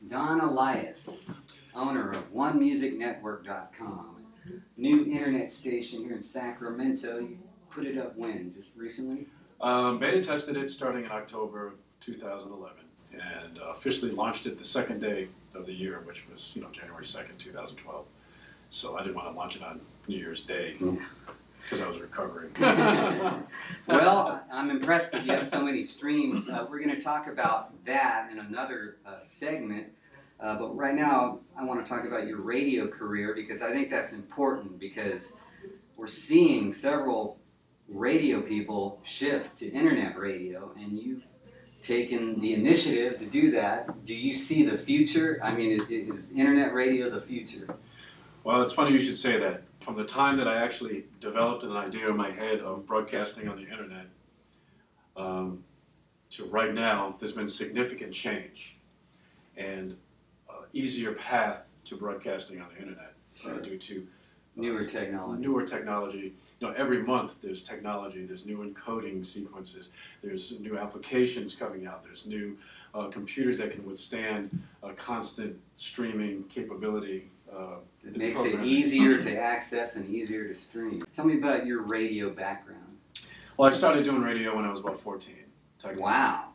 Don Alias, owner of OneMusicNetwork.com, new internet station here in Sacramento. You put it up when? Just recently? Beta tested it starting in October 2011 and officially launched it the second day of the year, which was January 2nd, 2012. So I didn't want to launch it on New Year's Day because I was recovering. Well, I'm impressed that you have so many streams. We're going to talk about that in another segment. But right now, I want to talk about your radio career because I think that's important because we're seeing several radio people shift to internet radio, and you've taken the initiative to do that. Do you see the future? I mean, is internet radio the future? Well, it's funny you should say that. From the time that I actually developed an idea in my head of broadcasting on the internet to right now, there's been significant change and easier path to broadcasting on the internet due to newer technology. Newer technology. Every month there's technology, there's new encoding sequences, there's new applications coming out, there's new computers that can withstand constant streaming capability. It makes it easier to access and easier to stream. Tell me about your radio background. Well, I started doing radio when I was about 14. Wow.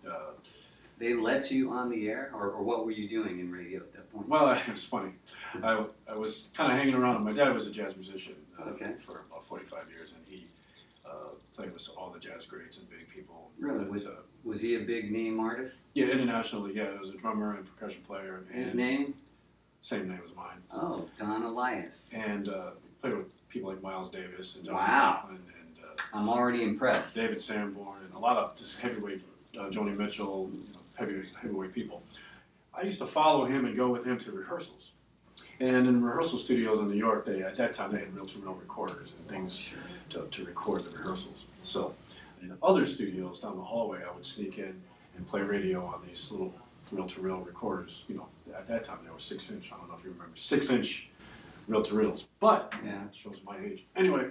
They let you on the air, or what were you doing in radio at that point? Well, it was funny. I was kind of hanging around. My dad was a jazz musician for about 45 years, and he played with all the jazz greats and big people. Really? Was he a big name artist? Yeah, internationally, yeah. He was a drummer and percussion player. And his name? Same name as mine. Oh, Don Alias. And played with people like Miles Davis and John Wow. And I'm already impressed. David Sanborn and a lot of just heavyweight, Joni Mitchell, heavyweight people. I used to follow him and go with him to rehearsals. And in rehearsal studios in New York, at that time they had reel-to-reel recorders and things to record the rehearsals. So in other studios down the hallway, I would sneak in and play radio on these little reel-to-reel recorders. At that time they were 6-inch. I don't know if you remember 6-inch reel-to-reels. But yeah, it shows my age. Anyway,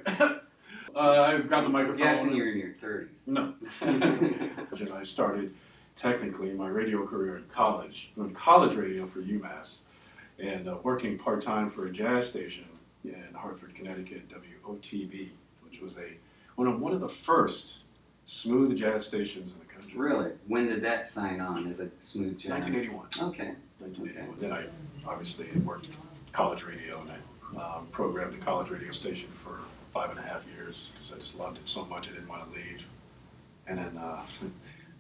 I grabbed the microphone. I'm guessing you're in your 30s. No. And I started technically my radio career in college, doing college radio for UMass, and working part-time for a jazz station in Hartford, Connecticut, WOTB, which was one of the first smooth jazz stations in the country. Really? When did that sign on as a smooth jazz? 1981. Okay. 1981. Then I obviously worked college radio, and I programmed the college radio station for 5.5 years because I just loved it so much I didn't want to leave. And then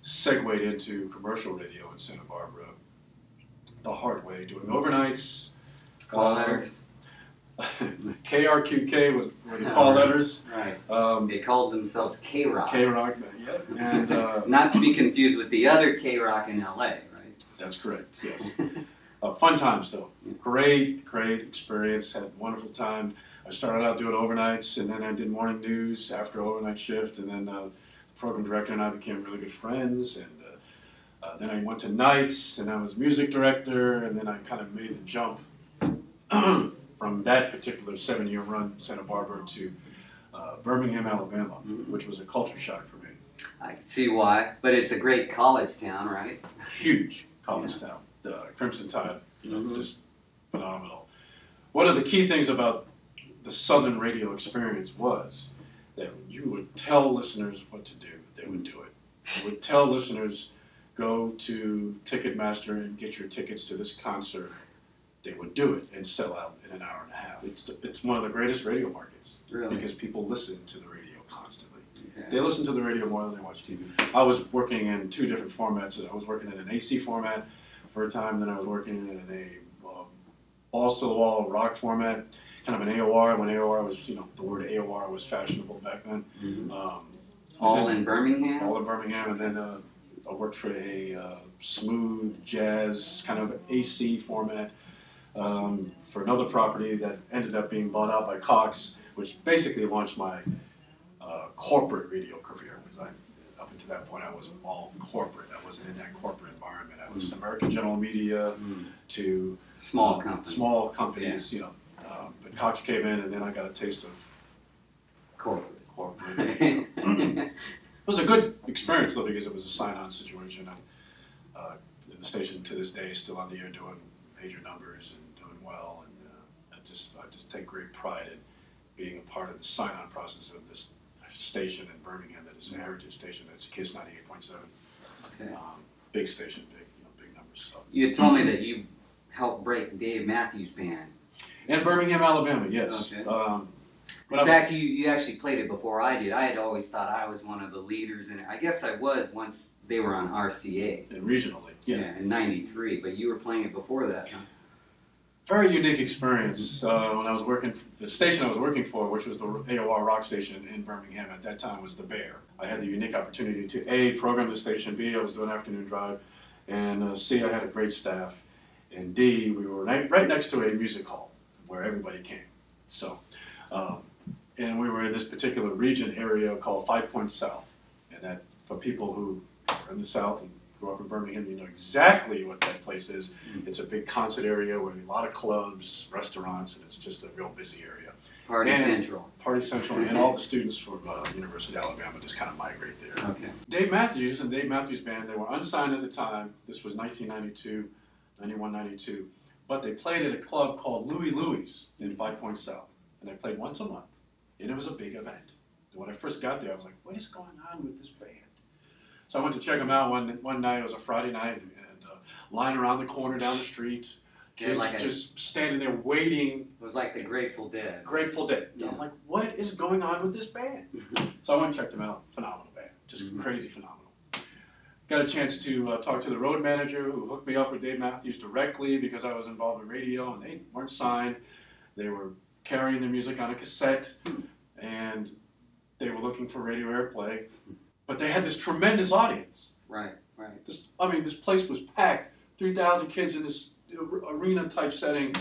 segued into commercial radio in Santa Barbara the hard way, doing overnights. Call letters. KRQK were the call letters. Right. They called themselves K-Rock. K-Rock, yeah. And not to be confused with the other K-Rock in LA, right? That's correct, yes. Fun times, though. Great experience. Had a wonderful time. I started out doing overnights, and then I did morning news after overnight shift, and then the program director and I became really good friends, and then I went to nights, and I was music director, and then I kind of made the jump from that particular 7-year run in Santa Barbara to Birmingham, Alabama, which was a culture shock for me. I can see why, but it's a great college town, right? Huge college town. Crimson Tide, just phenomenal. One of the key things about the Southern radio experience was that you would tell listeners what to do, they would do it. You would tell listeners, go to Ticketmaster and get your tickets to this concert. They would do it and sell out in an hour and a half. It's one of the greatest radio markets because people listen to the radio constantly. Okay. They listen to the radio more than they watch TV. I was working in 2 different formats. I was working in an AC format for a time, then I was working in a balls-to-the-wall rock format, kind of an AOR, when AOR was, the word AOR was fashionable back then. All in Birmingham? All in Birmingham, and then I worked for a smooth jazz kind of AC format for another property that ended up being bought out by Cox, which basically launched my corporate radio career, because up until that point I was all corporate. I wasn't in that corporate environment. I was American General Media to small companies. Yeah. But Cox came in, and then I got a taste of corporate. It was a good experience, though, because it was a sign-on situation. the station to this day is still on the air doing major numbers and doing well. And I just take great pride in being a part of the sign-on process of this station in Birmingham that is a heritage station. That's KISS 98.7. Okay. Big station, big numbers. So. You had told me that you helped break Dave Matthews Band. In Birmingham, Alabama, yes. Okay. In fact, you actually played it before I did. I had always thought I was one of the leaders in it. I guess I was once they were on RCA. And regionally, yeah. In '93, but you were playing it before that, huh? Very unique experience. When I was working, the station I was working for, which was the AOR rock station in Birmingham at that time, was the Bear. I had the unique opportunity to A, program the station, B, I was doing afternoon drive, and C, I had a great staff, and D, we were right next to a music hall where everybody came. So, and we were in this particular region area called 5 Points South, and that for people who are in the South and grew up in Birmingham, you know exactly what that place is. It's a big concert area with a lot of clubs, restaurants, and it's just a real busy area. Party Central. Party Central, and all the students from University of Alabama just kind of migrate there. Okay. Dave Matthews and Dave Matthews Band, they were unsigned at the time. This was 1992, 91, 92. But they played at a club called Louie Louie's in 5 Points South. And they played once a month. And it was a big event. And when I first got there, I was like, what is going on with this band? So I went to check them out one night. It was a Friday night, and line around the corner down the street. Kids like just standing there waiting. It was like the Grateful Dead. Grateful Dead. Yeah. I'm like, what is going on with this band? So I went and checked them out. Phenomenal band. Just crazy phenomenal. Got a chance to talk to the road manager who hooked me up with Dave Matthews directly because I was involved in radio, and they weren't signed. They were carrying their music on a cassette, and they were looking for radio airplay. But they had this tremendous audience. Right. This place was packed. 3,000 kids in this arena-type setting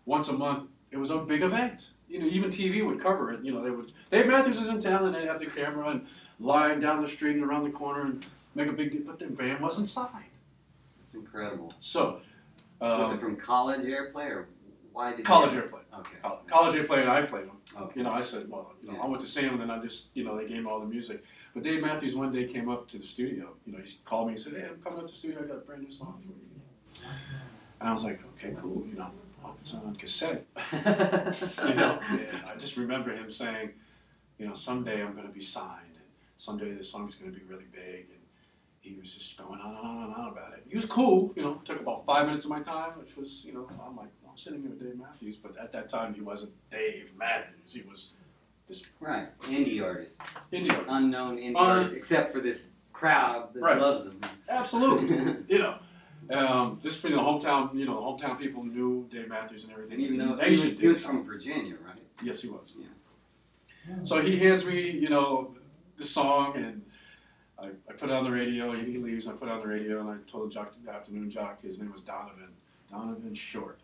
once a month. It was a big event. You know, even TV would cover it. You know, they would. Dave Matthews is in town, and they'd have the camera and line down the street and around the corner and make a big deal. But their band wasn't signed. That's incredible. So, was it from college airplay, or why did college airplay? Okay. College airplay, and I played them. Okay. You know, I said, well, I went to see them, and then I just, they gave me all the music. But Dave Matthews one day came up to the studio. You know, he called me and said, hey, I'm coming up to the studio. I got a brand new song for you. And I was like, okay, cool. You know, I'll put it on cassette. And I just remember him saying, someday I'm going to be signed, and someday this song's going to be really big. And he was just going on and on and on about it. He was cool. It took about 5 minutes of my time, which was, I'm like, well, I'm sitting here with Dave Matthews. But at that time, he wasn't Dave Matthews. He was this indie artist. Unknown indie artist, except for this crowd that loves him. Absolutely. Just for the hometown people knew Dave Matthews and everything. And even though he was from Virginia, right? Yes, he was. Yeah. So he hands me, the song, and I put it on the radio. He leaves. I put it on the radio, and I told the afternoon jock, his name was Donovan Short.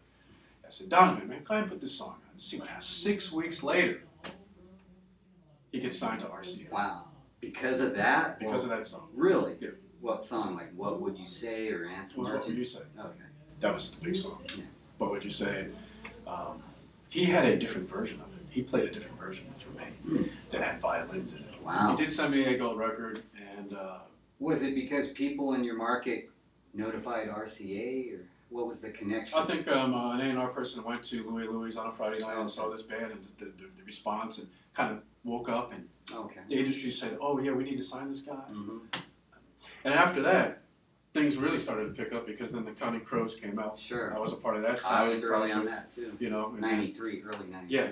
I said, Donovan, man, go ahead and put this song on. See what happens. 6 weeks later, he gets signed to RCA. Wow. Because of that? Because of that song. Really? Yeah. What song? Like What Would You Say or Answer Marching? What Would You Say? Okay. That was the big song. Yeah. What Would You Say? He had a different version of it. He played a different version for me that had violins in it. Wow. He did send me a gold record, and was it because people in your market notified RCA, or what was the connection? I think an A&R person went to Louie Louie's on a Friday night and saw this band and the response, and kind of woke up, and the industry said, oh yeah, we need to sign this guy. And after that, things really started to pick up, because then the Counting Crows came out. Sure. I was a part of that I was early on that too. 93, early 93. Yeah.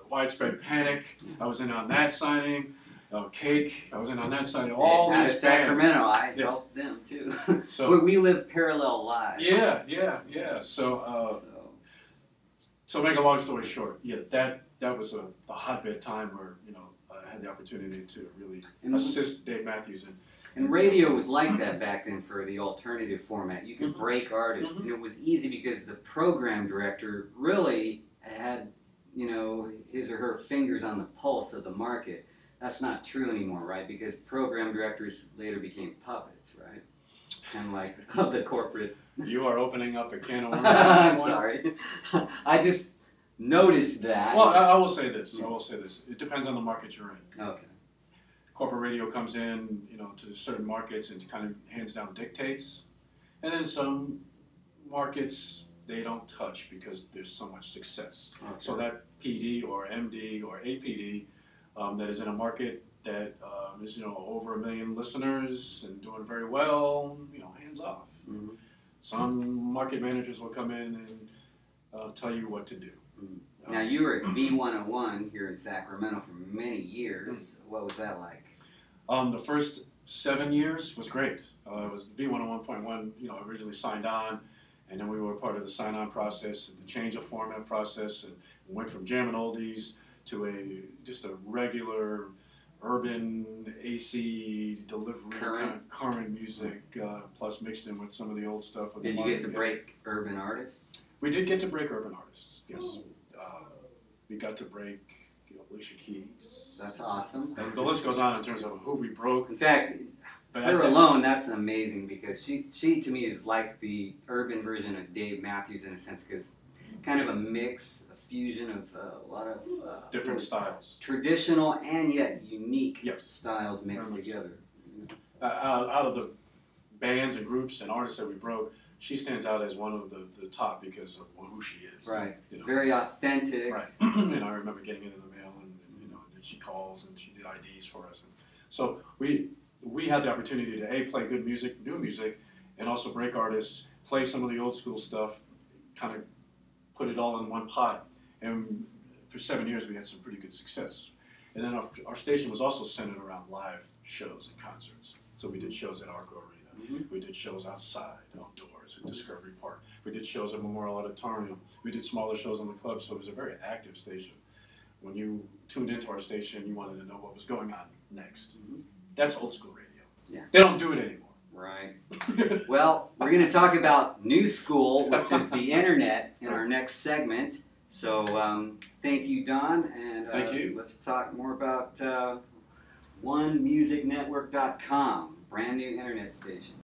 Widespread Panic. I was in on that signing. Cake. I was in on that signing. All out these of Sacramento, I helped them too. So we live parallel lives. Yeah. So make a long story short, that was the hotbed time where I had the opportunity to really assist Dave Matthews in. And radio was like that back then for the alternative format. You could break artists, and it was easy because the program director really had, his or her fingers on the pulse of the market. That's not true anymore, right? Because program directors later became puppets, right? Kind of like of the corporate. You are opening up a can of worms. I'm sorry. I just noticed that. Well, I will say this. It depends on the market you're in. Okay. Corporate radio comes in, to certain markets and kind of hands down dictates. And then some markets they don't touch because there's so much success. Okay. So that PD or MD or APD that is in a market that is over 1 million listeners and doing very well, hands off. Mm-hmm. Some market managers will come in and tell you what to do. Mm-hmm. Now you were at V101 here in Sacramento for many years. What was that like? The first 7 years was great. It was V101.1, originally signed on, and then we were part of the sign-on process and the change of format process, and went from jamming oldies to just a regular urban AC delivery kind of current music, plus mixed in with some of the old stuff. Did you get to break urban artists? We did get to break urban artists. Yes, we got to break Alicia Keys. That's awesome. And the list goes on in terms of who we broke. In fact, her alone, that's amazing because she to me is like the urban version of Dave Matthews in a sense, because kind of a mix, a fusion of a lot of different styles, traditional and yet unique styles mixed together. Out of the bands and groups and artists that we broke, she stands out as one of the top because of who she is. Right. Very authentic. Right. And I remember getting it in the mail, and she calls and she did IDs for us. And so we had the opportunity to play good music, new music, and also break artists, play some of the old school stuff, kind of put it all in one pot. And for 7 years, we had some pretty good success. And then our station was also centered around live shows and concerts. So we did shows at Arco Arena. Mm-hmm. We did shows outside, outdoors, at Discovery Park. We did shows at Memorial Auditorium. We did smaller shows in the club, so it was a very active station. When you tuned into our station, you wanted to know what was going on next. Mm-hmm. That's old school radio. Yeah. They don't do it anymore. Right. Well, we're going to talk about new school, which is the internet, in our next segment. So thank you, Don. And thank you. Let's talk more about OneMusicNetwork.com, brand new internet station.